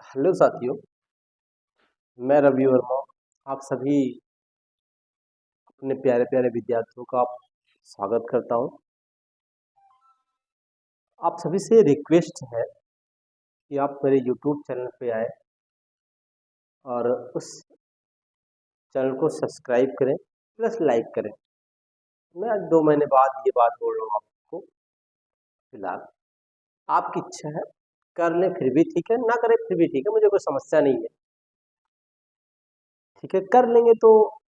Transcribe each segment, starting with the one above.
Hello साथियों, मैं रवि वर्मा। आप सभी अपने प्यारे प्यारे विद्यार्थियों का स्वागत करता हूं। आप सभी से रिक्वेस्ट है कि आप मेरे यूट्यूब चैनल पे आए और उस चैनल को सब्सक्राइब करें प्लस लाइक करें। मैं आज 2 महीने बाद ये बात बोल रहा हूँ आपको। फिलहाल आपकी इच्छा है, कर लें फिर भी ठीक है, ना करें फिर भी ठीक है, मुझे कोई समस्या नहीं है। ठीक है, कर लेंगे तो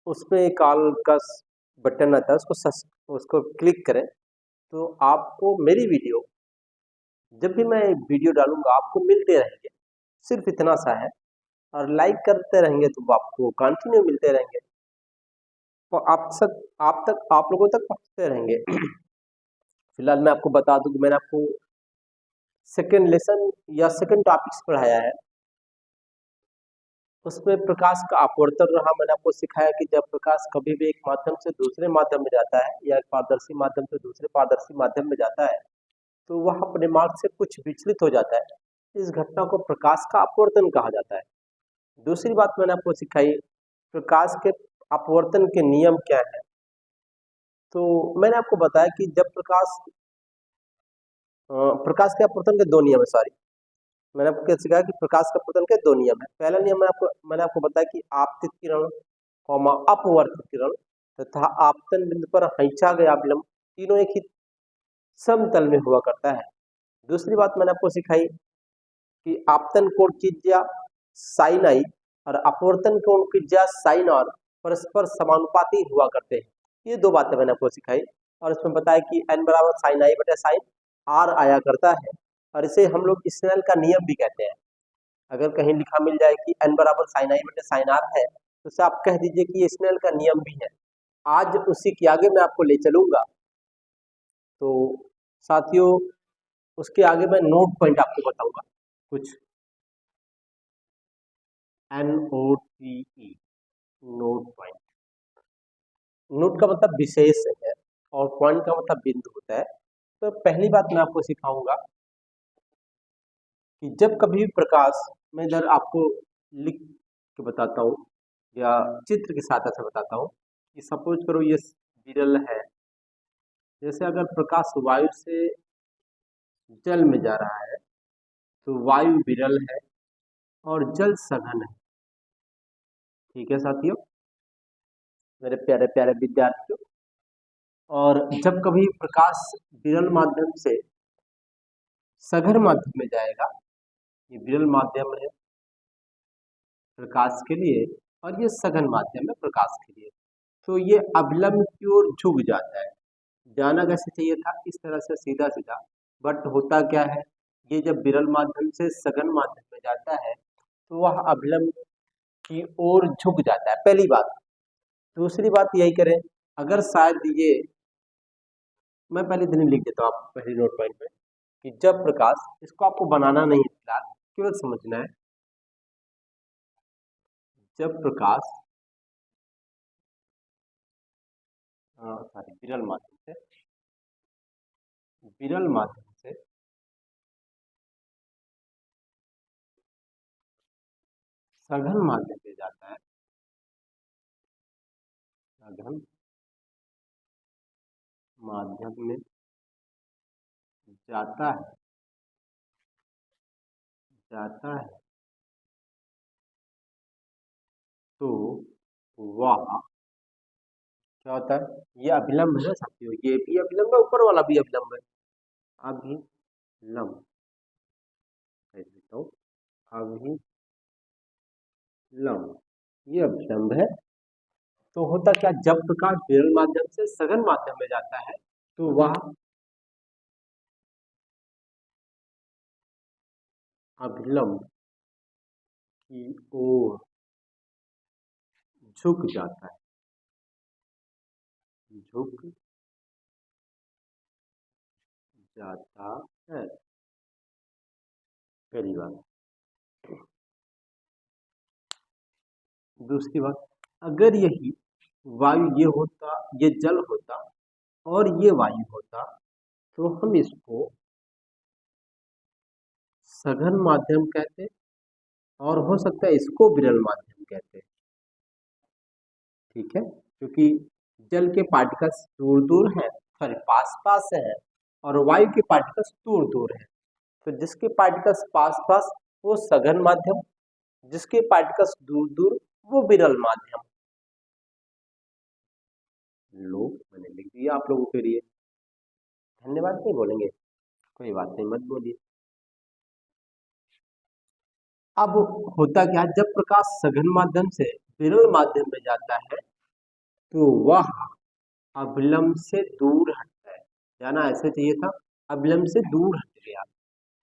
उसमें एक ऑल का बटन आता है, उसको क्लिक करें तो आपको मेरी वीडियो, जब भी मैं वीडियो डालूंगा आपको मिलते रहेंगे। सिर्फ इतना सा है, और लाइक करते रहेंगे तो आपको कंटिन्यू मिलते रहेंगे। तो आप लोगों तक पहुंचते रहेंगे। फिलहाल मैं आपको बता दूं कि मैंने आपको सेकंड लेसन या सेकंड टॉपिक्स पढ़ाया है। उसमें प्रकाश का अपवर्तन रहा। मैंने आपको सिखाया कि जब प्रकाश कभी भी एक माध्यम से दूसरे माध्यम में जाता है या एक पारदर्शी माध्यम से दूसरे पारदर्शी माध्यम में जाता है तो वह अपने मार्ग से कुछ विचलित हो जाता है। इस घटना को प्रकाश का अपवर्तन कहा जाता है। दूसरी बात मैंने आपको सिखाई, प्रकाश के अपवर्तन के नियम क्या है। तो मैंने आपको बताया कि जब प्रकाश के अपवर्तन के 2 नियम है। सॉरी, मैंने आपको क्या सिखाया कि प्रकाश के अपवर्तन के 2 नियम है। पहला नियम मैंने आपको बताया कि आपतित किरण, अपवर्तित किरण तथा आपतन बिंदु पर खींचा गया अवलंब तीनों एक ही समतल में हुआ करता है। दूसरी बात मैंने आपको सिखाई कि आपतन कोण की त्रिज्या साइन आई और अपवर्तन कोण की त्रिज्या साइन आर परस्पर समानुपाती हुआ करते हैं। ये 2 बातें मैंने आपको सिखाई और इसमें बताया कि n बराबर साइन आई बटे साइन आर आया करता है, और इसे हम लोग स्नेल का नियम भी कहते हैं। अगर कहीं लिखा मिल जाए कि n बराबर साइन आई बटे साइन आर है तो उसे आप कह दीजिए कि ये स्नेल का नियम भी है। आज उसी के आगे मैं आपको ले चलूंगा। तो साथियों, उसके आगे मैं नोट पॉइंट आपको बताऊंगा कुछ। NOTE, note point. नोट का मतलब विशेष है और पॉइंट का मतलब बिंदु होता है। तो पहली बात मैं आपको सिखाऊंगा कि जब कभी प्रकाश, मैं इधर आपको लिख के बताता हूँ या चित्र की सहायता से बताता हूँ कि सपोज करो ये विरल है। जैसे अगर प्रकाश वायु से जल में जा रहा है तो वायु विरल है और जल सघन है। ठीक है साथियों, मेरे प्यारे प्यारे विद्यार्थियों। और जब कभी प्रकाश विरल माध्यम से सघन माध्यम में जाएगा, ये विरल माध्यम है प्रकाश के लिए और ये सघन माध्यम है प्रकाश के लिए, तो ये अभिलंब की ओर झुक जाता है। जाना कैसे चाहिए था, इस तरह से सीधा सीधा, बट होता क्या है, ये जब विरल माध्यम से सघन माध्यम में जाता है तो वह अभिलंब की ओर झुक जाता है, पहली बात। दूसरी बात यही करें, अगर शायद ये, मैं पहले दिन लिख देता हूँ आपको पहले नोट पॉइंट में कि जब प्रकाश, इसको आपको बनाना नहीं है फिलहाल, केवल समझना है। जब प्रकाश सॉरी विरल माध्यम से सघन माध्यम में जाता है, सघन माध्यम में जाता है, जाता है तो वह क्या होता है, ये अभिलंब है साथियों, ये भी अभिलंब है, ऊपर वाला भी अभिलंब है। अभिलंब कह देता हूँ, अभिलंब, ये अभिलंब है। तो होता क्या, जब प्रकाश विरल माध्यम से सघन माध्यम में जाता है तो वह अभिलंब की ओर झुक जाता है, झुक जाता है, पहली बात। दूसरी बात, अगर यही वायु ये होता, ये जल होता और ये वायु होता तो हम इसको सघन माध्यम कहते और हो सकता है इसको विरल माध्यम कहते हैं। ठीक है, क्योंकि जल के पार्टिकल्स दूर दूर हैं, सॉरी पास पास है, और वायु के पार्टिकल्स दूर दूर हैं। तो जिसके पार्टिकल्स पास पास वो सघन माध्यम, जिसके पार्टिकल्स दूर दूर वो विरल माध्यम। लो मैंने लिख दिया आप लोगों के लिए। धन्यवाद नहीं बोलेंगे, कोई बात नहीं, मत बोलिए। अब होता क्या, जब प्रकाश सघन माध्यम से विरल माध्यम में जाता है तो वह अभिलंब से दूर हटता है। जाना ऐसे चाहिए था, अभिलंब से दूर हट गया।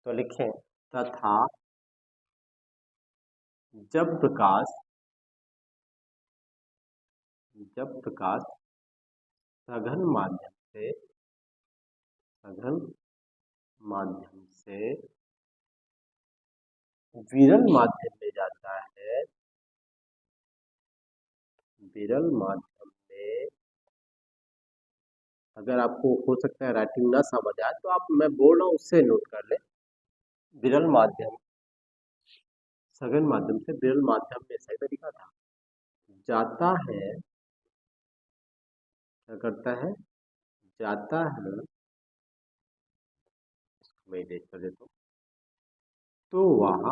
तो लिखें, तथा जब प्रकाश सघन माध्यम से विरल माध्यम में जाता है, विरल माध्यम में, अगर आपको हो सकता है राइटिंग ना समझ आए तो आप, मैं बोल रहा हूँ उससे नोट कर ले। विरल माध्यम, सघन माध्यम से विरल माध्यम में सही तरीका था, जाता है, क्या करता है, जाता है, मैं देख कर देता हूँ, तो वह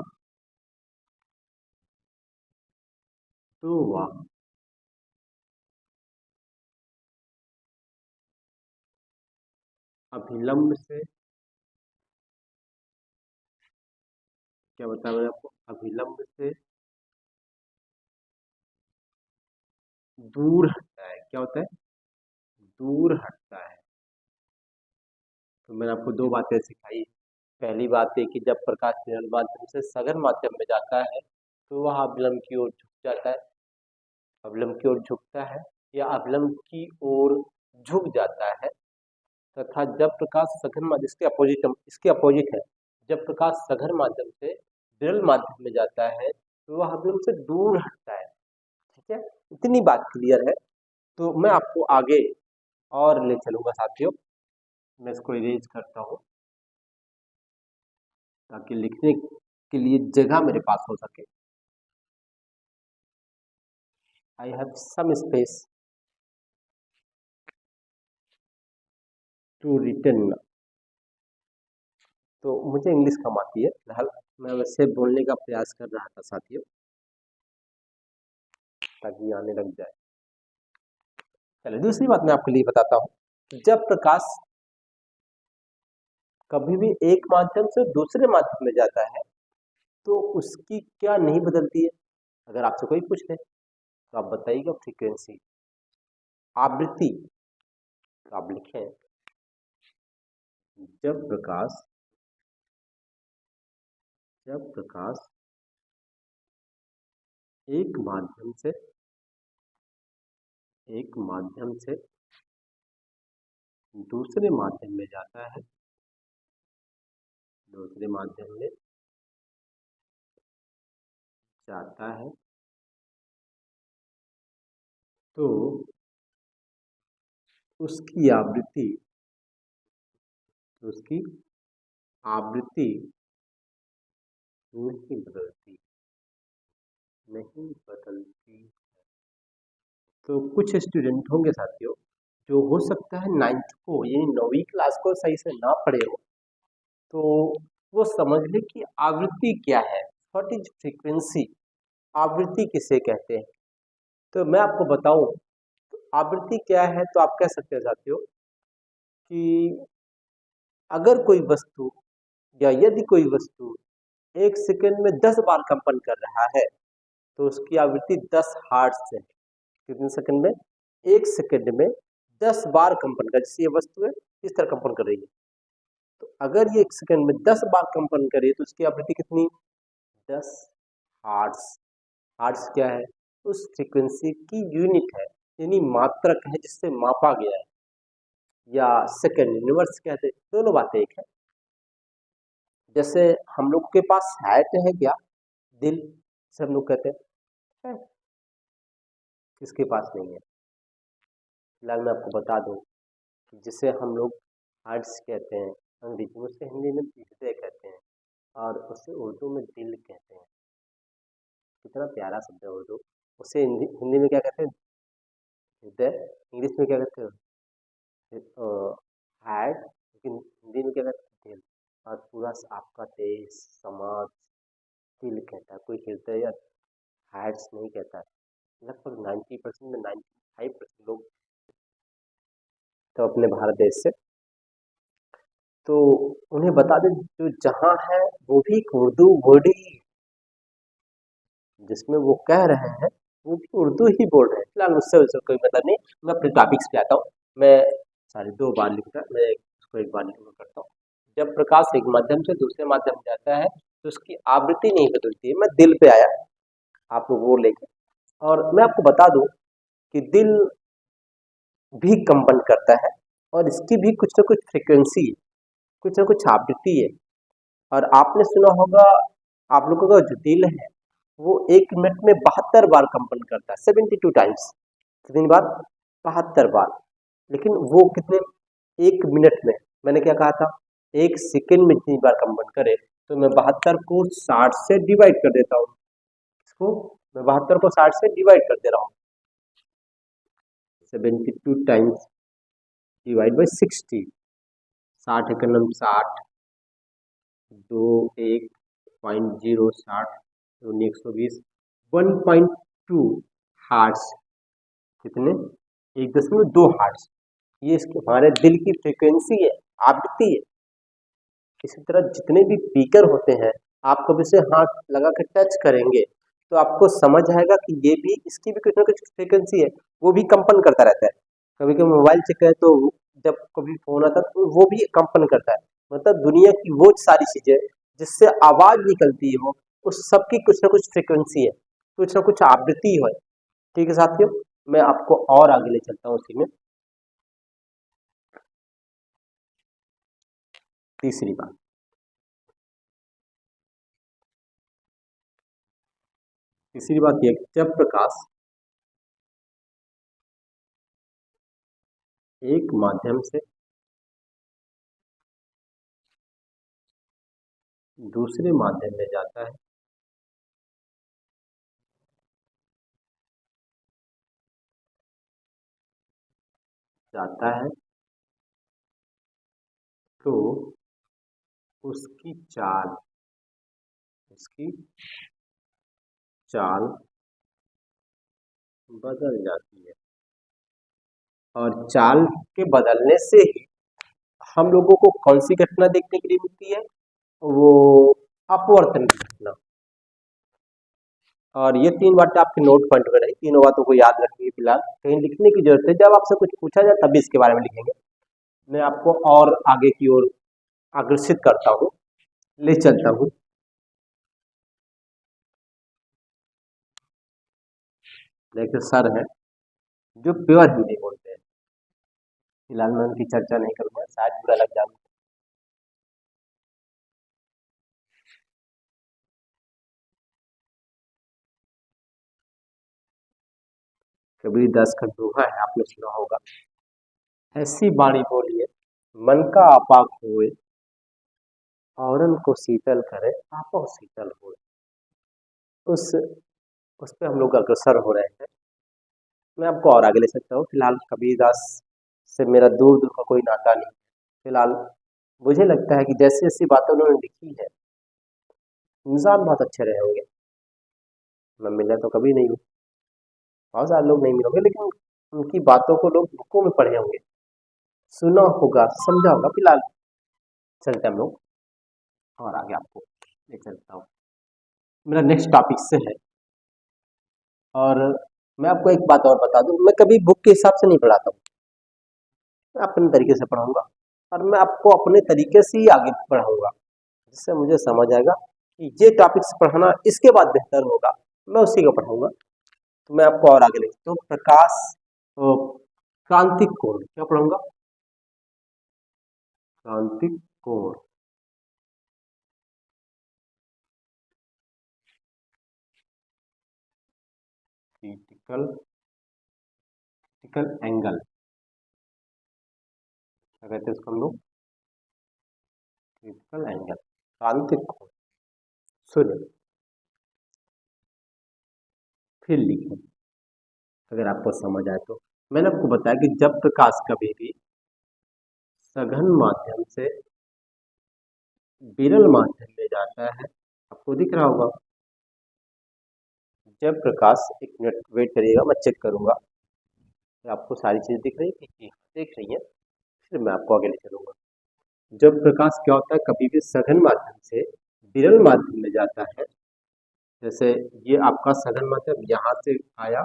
अभिलंब से, क्या बताया मैंने आपको, अभिलंब से दूर हटता है। क्या होता है, दूर हटता है। तो मैंने आपको दो बातें सिखाई। पहली बात है कि जब प्रकाश विरल माध्यम से सघन माध्यम में जाता है तो वह अभिलंब की ओर झुक जाता है, अभिलंब की ओर झुकता है या अभिलंब की ओर झुक जाता है। तथा जब प्रकाश सघन माध्यम, इसके अपोजिट है, जब प्रकाश सघन माध्यम से विरल माध्यम में जाता है तो वह अभिलंब से दूर हटता है। ठीक है, इतनी बात क्लियर है। तो मैं आपको आगे और ले चलूंगा साथियों। मैं इसको इरेज करता हूँ ताकि लिखने के लिए जगह मेरे पास हो सके। I have some space to written. तो मुझे इंग्लिश कम आती है फिलहाल, मैं वैसे बोलने का प्रयास कर रहा था साथियों ताकि आने लग जाए। चलिए दूसरी बात मैं आपके लिए बताता हूँ। जब प्रकाश कभी भी एक माध्यम से दूसरे माध्यम में जाता है तो उसकी क्या नहीं बदलती है। अगर आपसे कोई पूछ ले तो आप बताइएगा फ्रीक्वेंसी, आवृत्ति। तो आप लिखें, जब प्रकाश एक माध्यम से दूसरे माध्यम में जाता है, दूसरे माध्यम में जाता है तो उसकी आवृत्ति नहीं बदलती, तो कुछ स्टूडेंट होंगे साथियों जो हो सकता है नाइन्थ को यानी 9वीं क्लास को सही से ना पढ़े हो, तो वो समझ ले कि आवृत्ति क्या है, व्हाट इज फ्रीक्वेंसी, आवृत्ति किसे कहते हैं। तो मैं आपको बताऊं आवृत्ति क्या है, तो आप कह सकते हैं साथियों कि अगर कोई वस्तु या यदि कोई वस्तु 1 सेकंड में 10 बार कंपन कर रहा है तो उसकी आवृत्ति 10 हर्ट्ज है। कितने सेकंड में, 1 सेकंड में 10 बार कंपन कर, जैसे ये वस्तु है इस तरह कंपन कर रही है, तो अगर ये 1 सेकंड में 10 बार कंपन करे तो उसकी आवृत्ति कितनी, 10 हर्ट्ज। हर्ट्ज क्या है, उस फ्रीक्वेंसी की यूनिट है, यानी मात्रक है जिससे मापा गया है, या सेकंड यूनिवर्स कहते हैं, दोनों बातें एक है। जैसे हम लोग के पास हार्ट है क्या, दिल से हम लोग कहते हैं, किसके पास नहीं है। फिलहाल मैं आपको बता दूं कि जिसे हम लोग हार्ट्स कहते हैं अंग्रेजी में, उसे हिंदी में हृदय कहते हैं और उसे उर्दू में दिल कहते हैं। कितना प्यारा शब्द है उर्दू। उसे हिंदी हिंदी में क्या कहते हैं? हृदय। इंग्लिश में क्या कहते हैं? हार्ट। लेकिन हिंदी में क्या कहते हैं? दिल। और पूरा आपका देश, समाज दिल कहता है, कोई हृदय या हार्ट्स नहीं कहता है। लगभग 90% में 95% लोग तो अपने भारत देश से, तो उन्हें बता दें जो जहाँ है वो भी एक उर्दू वर्ड ही है, जिसमें वो कह रहे हैं वो भी उर्दू ही बोल रहे हैं। फिलहाल उससे उससे कोई मतलब नहीं। मैं अपने टॉपिक्स पे आता हूँ। मैं सारी 2 बार लिखता, मैं उसको 1 बार लिखना करता हूँ। जब प्रकाश एक माध्यम से दूसरे माध्यम में जाता है तो उसकी आवृत्ति नहीं बदलती है। मैं दिल पे आया, आप लोग वो लेके, और मैं आपको बता दूं कि दिल भी कंपन करता है और इसकी भी कुछ ना कुछ फ्रीक्वेंसी है, कुछ ना कुछ आवृत्ति है। और आपने सुना होगा, आप लोगों का जो दिल है वो 1 मिनट में 72 बार कंपन करता है, 72 टाइम्स। कितनी बार? 72 बार। लेकिन वो कितने? 1 मिनट में। मैंने क्या कहा था? 1 सेकेंड में जितनी बार कंपन करे, तो मैं 72 को 60 से डिवाइड कर देता हूँ। इसको मैं 72 को 60 से डिवाइड कर दे रहा हूँ। 72 टाइम्स डिवाइड बाई 60। 60 एक नम 60, 2 1.0 60, 2 120, 1.2 हार्ट्स। कितने? 1.2 हार्ट्स। ये इसके हमारे दिल की फ्रीक्वेंसी है, आवृत्ति है। इसी तरह जितने भी स्पीकर होते हैं, आप कभी से हाथ लगा के टच करेंगे तो आपको समझ आएगा कि ये भी, इसकी भी कुछ ना कुछ फ्रीक्वेंसी है, वो भी कंपन करता रहता है। कभी कभी मोबाइल चेक करें तो जब कभी फोन आता है तो वो भी कंपन करता है। मतलब दुनिया की वो सारी चीजें जिससे आवाज निकलती है, वो उस सबकी कुछ ना कुछ फ्रीक्वेंसी है, कुछ ना कुछ आवृत्ति है। ठीक है साथियों, मैं आपको और आगे ले चलता हूँ उसी में। तीसरी बात, तीसरी बात यह, जब प्रकाश एक माध्यम से दूसरे माध्यम में जाता है, जाता है तो उसकी चाल, उसकी चाल बदल जाती है। और चाल के बदलने से ही हम लोगों को कौन सी घटना देखने के लिए मिलती है? वो अपवर्तन की घटना। और ये 3 बातें आपके नोट पॉइंट में रही, तीनों बातों को याद रखिए। फिलहाल कहीं लिखने की जरूरत है, जब आपसे कुछ पूछा जाए तभी इसके बारे में लिखेंगे। मैं आपको और आगे की ओर आकर्षित करता हूँ, ले चलता हूँ। देखिए सर है जो प्योर हिंदी बोलते हैं, फिलहाल मैं उनकी चर्चा नहीं करूंगा, शायद बुरा लग जाए। कबीरदास का दोहा है, आपने सुना होगा, ऐसी बाणी बोलिए मन का आपा खोए, औरन को शीतल करे आपो शीतल होए। उस उस पे हम लोग अग्रसर हो रहे हैं। मैं आपको और आगे ले सकता हूँ। फिलहाल कबीरदास से मेरा दूर दूर का कोई नाता नहीं। फिलहाल मुझे लगता है कि जैसी जैसी बातें उन्होंने लिखी है, इंसान बहुत अच्छे रहे होंगे। मैं मिला तो कभी नहीं हूँ, बहुत सारे लोग नहीं मिलोगे, लेकिन उनकी बातों को लोग बुकों में पढ़े होंगे, सुना होगा, समझा होगा। फिलहाल चलते हम लोग और आगे आपको ले चलता हूँ। मेरा नेक्स्ट टॉपिक से है, और मैं आपको एक बात और बता दूं, मैं कभी बुक के हिसाब से नहीं पढ़ाता हूँ। मैं अपने तरीके से पढ़ाऊंगा और मैं आपको अपने तरीके से ही आगे पढ़ाऊंगा, जिससे मुझे समझ आएगा कि ये टॉपिक्स पढ़ाना इसके बाद बेहतर होगा, मैं उसी को पढ़ाऊंगा। तो मैं आपको और आगे ले, तो प्रकाश क्रांतिक कोण क्या पढ़ाऊंगा? क्रांतिक कोण, क्रिटिकल, क्रिटिकल एंगल, क्या कहते हैं इसको हम लोग? क्रिटिकल एंगल, क्रांतिक कोण। सुनिए, फिर लिखें अगर आपको समझ आए तो। मैंने आपको बताया कि जब प्रकाश कभी भी सघन माध्यम से विरल माध्यम में जाता है, आपको दिख रहा होगा, जब प्रकाश, एक मिनट वेट करिएगा, मैं चेक करूंगा कि आपको सारी चीजें दिख रही है कि देख रही है, फिर मैं आपको आगे ले चलूंगा। जब प्रकाश क्या होता है, कभी भी सघन माध्यम से विरल माध्यम में जाता है, जैसे ये आपका सघन माध्यम यहाँ से आया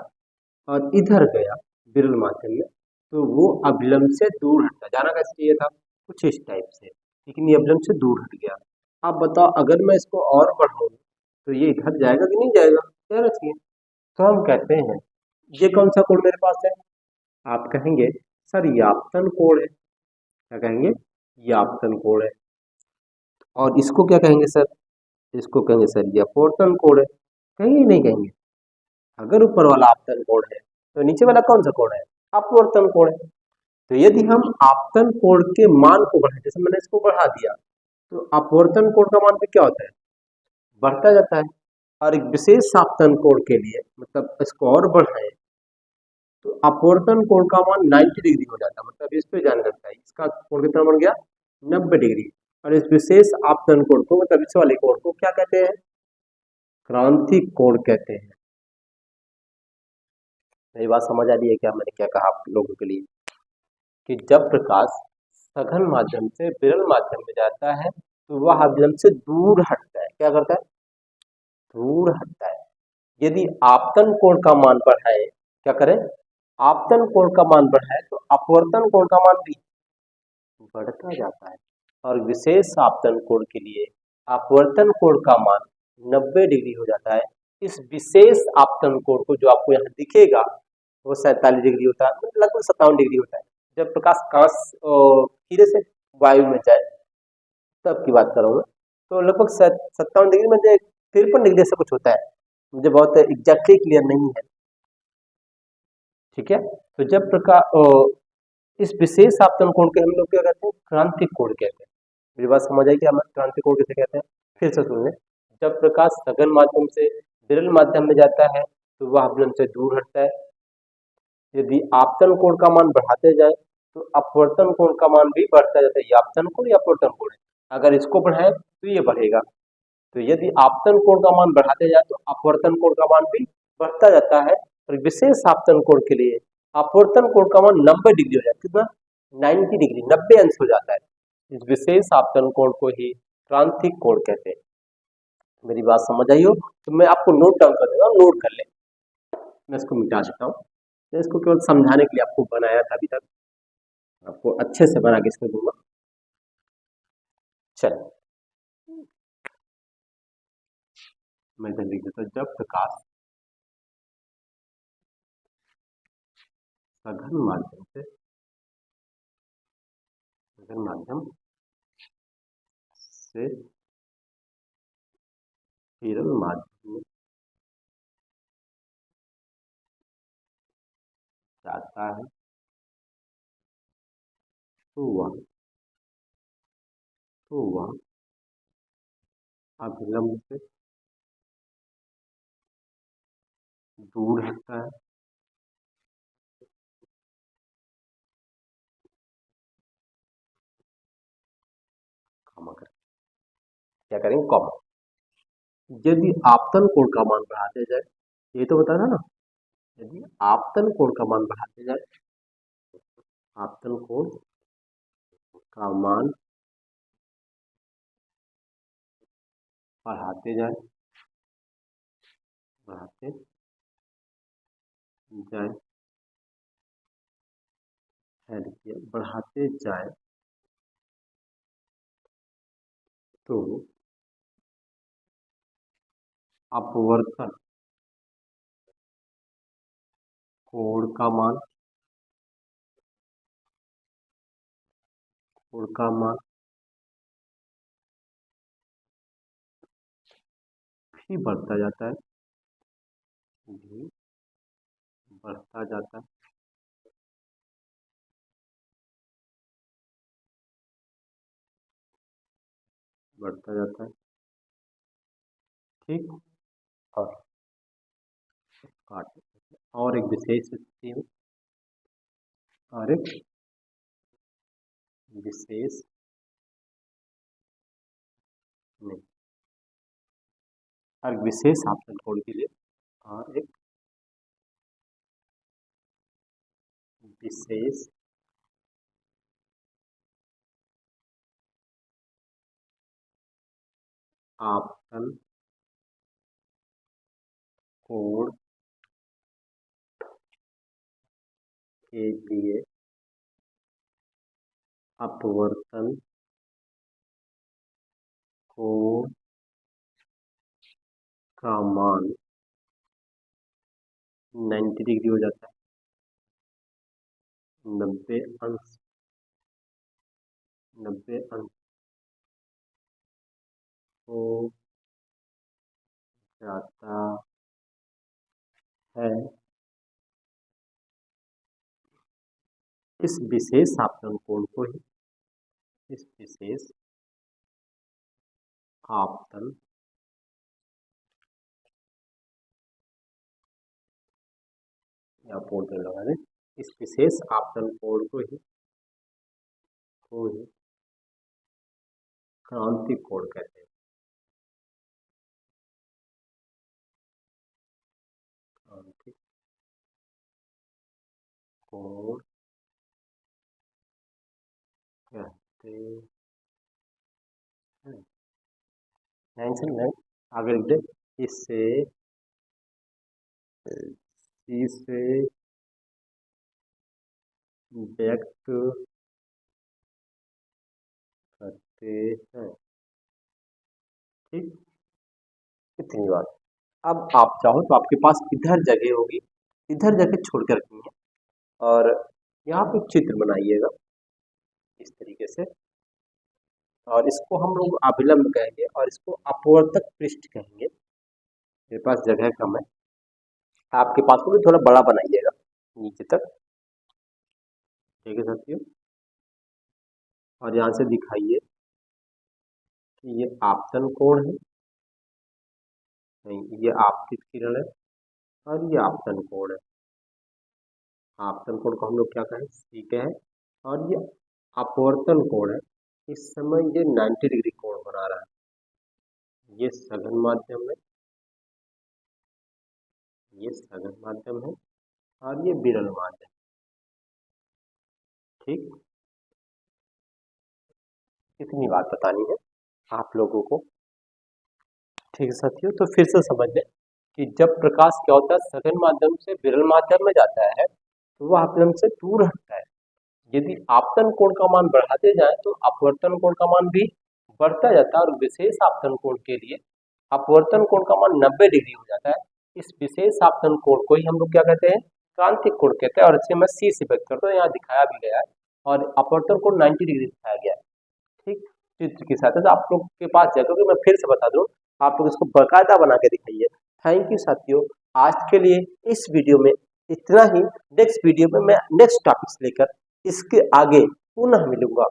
और इधर गया विरल माध्यम में, तो वो अभिलंब से दूर हटता, जाना कैसे चाहिए था, कुछ इस टाइप से, लेकिन ये अभिलंब से दूर हट गया। आप बताओ अगर मैं इसको और बढ़ाऊं तो ये इधर जाएगा कि नहीं जाएगा, जाना चाहिए। तो हम कहते हैं ये कौन सा कोण मेरे पास है, आप कहेंगे सर ये आपतन कोण है, क्या कहेंगे, ये आपतन कोण है। और इसको क्या कहेंगे सर, इसको कहेंगे सर ये अपवर्तन कोण है, कहेंगे नहीं कहेंगे। अगर ऊपर वाला आपतन कोण है तो नीचे वाला कौन सा कोण है, अपवर्तन कोण है। तो यदि हम आपतन कोण के मान को बढ़ाएं, जैसे मैंने इसको बढ़ा दिया, तो अपवर्तन कोण का मान भी क्या होता है, बढ़ता जाता है। और एक विशेष आपतन कोण के लिए मतलब इसको और बढ़ाएं तो अपवर्तन कोण का मान 90 डिग्री हो जाता है, मतलब इस पे ध्यान रखता है, इसका कोण कितना बन गया, 90 डिग्री। और इस विशेष आपतन कोण को मतलब इस वाले कोण को क्या कहते हैं, क्रांतिक कोण कहते हैं। मेरी बात समझ आ रही है क्या, मैंने क्या कहा आप लोगों के लिए, कि जब प्रकाश सघन माध्यम से विरल माध्यम में जाता है तो वह अभिलंब से दूर हटता है, क्या करता है, दूर हटता है। यदि आपतन कोण का मान बढ़ाए, क्या करें, आपतन कोण का मान बढ़ाए तो अपवर्तन कोण का मान भी बढ़ता जाता है। और विशेष आपतन कोण के लिए अपवर्तन कोण का मान 90 डिग्री हो जाता है। इस विशेष आपतन कोण को जो आपको यहाँ दिखेगा वो 47 डिग्री होता है, मतलब लगभग 57 डिग्री होता है। जब प्रकाश कांच धीरे से वायु में जाए तब की बात करूँ मैं, तो लगभग 57 डिग्री में 53 डिग्री से कुछ होता है, मुझे बहुत एग्जैक्टली क्लियर नहीं है, ठीक है। तो जब प्रकाश इस विशेष आपतन कोण के हम लोग क्या कहते हैं, क्रांतिक कोण कहते हैं। मेरी बात समझ आई कि हम क्रांतिक कोण किसे कहते हैं, फिर से सुन लें। जब प्रकाश सघन माध्यम से विरल माध्यम में जाता है तो वह अभिलंब से दूर हटता है। यदि आपतन कोण का मान बढ़ाते जाए तो अपवर्तन कोण का मान भी बढ़ता जाता है, ये आपतन कोण या अपवर्तन कोण है, अगर इसको बढ़ाए तो ये बढ़ेगा। तो यदि आपतन कोण का मान बढ़ाते जाए तो अपवर्तन कोण का मान भी बढ़ता जाता है। और विशेष आपतन कोण के लिए अपवर्तन कोण का मान 90 डिग्री हो जाता है, कितना, 90 डिग्री, 90 अंश हो जाता है। इस विशेष आपतन कोण को ही क्रांतिक कोण कहते हैं। मेरी बात समझ आई हो तो मैं आपको नोट डाउन कर देता हूँ, नोट कर ले, मैं इसको मिटा देता हूँ। मैं इसको केवल समझाने के लिए आपको बनाया था, अभी तक आपको अच्छे से बना के इसको दूंगा। चलो मैं इधर लिख देता हूँ, जब प्रकाश सघन माध्यम से सघन माध्यम से विरल माध्यम में जाता है तो वह अभिलंब से दूर हटता है। कॉमा कर, क्या करेंगे, कॉमा। यदि आपतन कोण का मान बढ़ाते जाए, ये तो बता था ना, यदि आपतन कोण का मान बढ़ाते जाए, आपतन कोण का मान बढ़ाते जाए, बढ़ाते जाए, है देखिए, बढ़ाते जाए तो अपवर्तन कोण का मान, कोण का मान भी बढ़ता जाता है, भी बढ़ता जाता है, बढ़ता जाता है, ठीक। और काट, और एक विशेष स्थिति में, और एक विशेष नहीं, और विशेष आपतन कोण के लिए, और एक विशेष आपतन कोण के लिए अपवर्तन कोण का मान 90 डिग्री हो जाता है, 90 अंश हो जाता है। इस विशेष आपतन कोण को ही, इस विशेष आपतन या कोण लगा दें, इस विशेष आपतन कोण को ही क्रांतिक कोण कहते हैं। क्रांतिक कोण कहते हैं। आंसर है आगे लिख दे, इससे व्यक्त करते हैं। ठीक, इतनी बात। अब आप चाहो तो आपके पास इधर जगह होगी, इधर जगह छोड़कर रखनी है, और यहाँ पे चित्र बनाइएगा इस तरीके से, और इसको हम लोग अभिलंब कहेंगे और इसको अपवर्तक पृष्ठ कहेंगे। मेरे पास जगह कम है, आपके पास को भी थोड़ा बड़ा बनाइएगा नीचे तक, ठीक है साथियों। और यहाँ से दिखाइए कि ये आपतन कोण है, नहीं ये आपतित किरण है, और ये आपतन कोण है। आपतन कोण को हम लोग क्या कहें, सी कहें, और ये अपवर्तन कोण है, इस समय ये 90 डिग्री कोण बना रहा है। ये सघन माध्यम है, ये सघन माध्यम है, और ये विरल माध्यम। ठीक, इतनी बात बतानी है आप लोगों को, ठीक है साथियों। तो फिर से समझ लें कि जब प्रकाश क्या होता है, सघन माध्यम से विरल माध्यम में जाता है तो वह आपतन से दूर हटता है। यदि आपतन कोण का मान बढ़ाते जाएं तो अपवर्तन कोण का मान भी बढ़ता जाता है, और विशेष आपतन कोण के लिए अपवर्तन कोण का मान 90 डिग्री हो जाता है। इस विशेष आपतन कोण को ही हम लोग क्या कहते हैं, क्रांतिक कोण कहते हैं, और इसे मैं सी से व्यक्त करता हूँ, यहाँ दिखाया भी गया है, और अपवर्तन कोण 90 डिग्री दिखाया गया है। ठीक, चित्र के साथ। तो आप लोग के पास जगह कि मैं फिर से बता दूं, आप लोग इसको बाकायदा बना के दिखाइए। थैंक यू साथियों, आज के लिए इस वीडियो में इतना ही। नेक्स्ट वीडियो में मैं नेक्स्ट टॉपिक्स लेकर इसके आगे पुनः मिलूंगा।